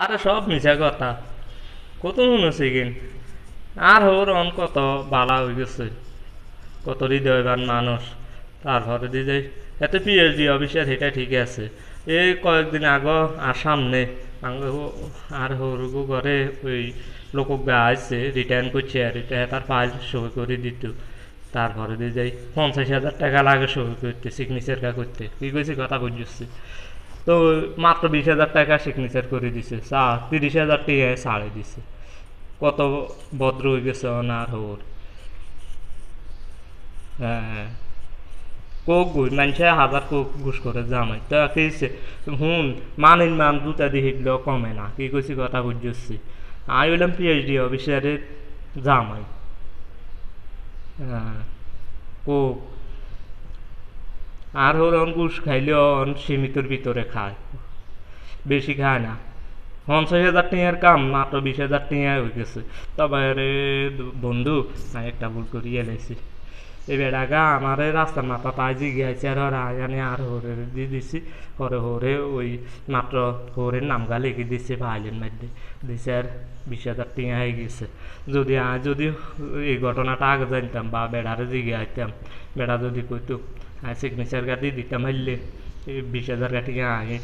আরে সব মিছা কথা। কত শুনেছি কিন। আর হোর অন কত বালা হয়ে গেছে, কত হৃদয়বান মানুষ। তারপরে দিয়ে যাই এত পিএইচডি অফিসার, সেটা ঠিক আছে। এই কয়েকদিন আগ আর সামনে আর হরগু ঘরে ওই লোক আসছে, রিটার্ন করছে, আর এটা তার ফাইল সই করে দিত। তারপরে দিয়ে যাই 50,000 টাকা লাগে সই করতে, সিগনেচার করতে। কি কইছি কথা বুঝছি। তো মাত্র 20,000 টাকা সিগনেচার করে দিছে, 30,000 টাকা ছাড়ে দিছে। কত ভদ্র হয়ে গেছে ওনার ওর। হ্যাঁ, কোক ঘুষ মানুষে হাজার কোক ঘুষ করে জামাই তো কেছে। হুন, মানিন মান দুটা দিয়ে হিটলেও কমে না। কি কইছি কথা বুঝছি। আমি বললাম পিএইচডি অফিসারের জামাই। হ্যাঁ, কোক। আর ওর ঘুষ খাইলেও সীমিতর ভিতরে খায়, বেশি খায় না। 50,000 টাকার কাম মাত্র 20,000 টাকা হয়ে গেছে। তবে রে বন্ধু, আমি একটা ভুল করিয়ে এলাইছি। এই বেড়াগা আমার রাস্তার মাথা পাই জিগিয়েছে, আর ওরা আনে আর হরে দিয়ে দিছি। পরে হরে ওই মাত্র হরের নামগা লিখে দিচ্ছে ফাইলের মধ্যে, দিছে আর 20,000 টাকা হয়ে গেছে। যদি এই ঘটনাটা আগে জানতাম বা বেড়ারে জিগিয়াইতাম, বেড়া যদি কইতো সিগনেচার গাড়ি দিতাম, হাইলে এই 20,000 টাকা আগে